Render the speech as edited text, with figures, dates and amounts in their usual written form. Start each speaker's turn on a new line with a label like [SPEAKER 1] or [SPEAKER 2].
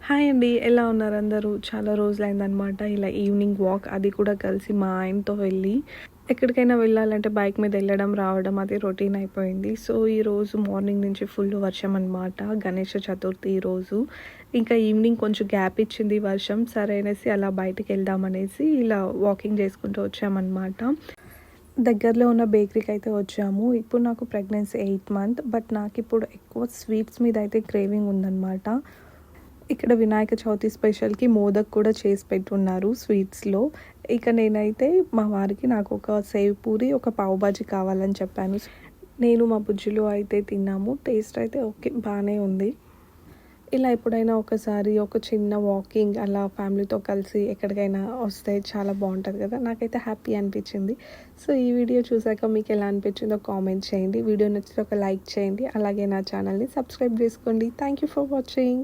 [SPEAKER 1] Hi అండి. ఎలా ఉన్నారు అందరూ? చాలా రోజులైందనమాట ఇలా ఈవినింగ్ వాక్ అది కూడా కలిసి మా ఆయనతో వెళ్ళి, ఎక్కడికైనా వెళ్ళాలంటే బైక్ మీద వెళ్ళడం, రావడం అది రొటీన్ అయిపోయింది. సో, ఈరోజు మార్నింగ్ నుంచి ఫుల్ వర్షం అనమాట. గణేష చతుర్థి ఈరోజు. ఇంకా ఈవినింగ్ కొంచెం గ్యాప్ ఇచ్చింది వర్షం. సరే అనేసి అలా బయటికెళ్దామనేసి ఇలా వాకింగ్ చేసుకుంటూ వచ్చామనమాట. దగ్గరలో ఉన్న బేకరీకి అయితే వచ్చాము. ఇప్పుడు నాకు ప్రెగ్నెన్సీ 8th మంత్. బట్ నాకిప్పుడు ఎక్కువ స్వీట్స్ మీద అయితే క్రేవింగ్ ఉందనమాట. ఇక్కడ వినాయక చవితి స్పెషల్‌కి మోదక్ కూడా చేసి పెట్టున్నారు స్వీట్స్‌లో. ఇక నేనైతే మా వారికి నాకొక సేవ్ పూరి, ఒక పావు బాజీ కావాలని చెప్పాను. నేను మా బుజ్జులు అయితే తిన్నాము. టేస్ట్ అయితే ఓకే బానే ఉంది. ఇలా ఎప్పుడైనా ఒకసారి ఒక చిన్న వాకింగ్ అలా ఫ్యామిలీతో కలిసి ఎక్కడికైనా వస్తే చాలా బావుంటది కదా! నాకైతే హ్యాపీ అనిపించింది. సో, ఈ వీడియో చూసాక మీకు ఎలా అనిపించిందో కామెంట్ చేయండి. వీడియో నచ్చితే ఒక లైక్ చేయండి. అలాగే నా ఛానల్‌ని సబ్స్క్రైబ్ చేసుకోండి. Thank you for watching.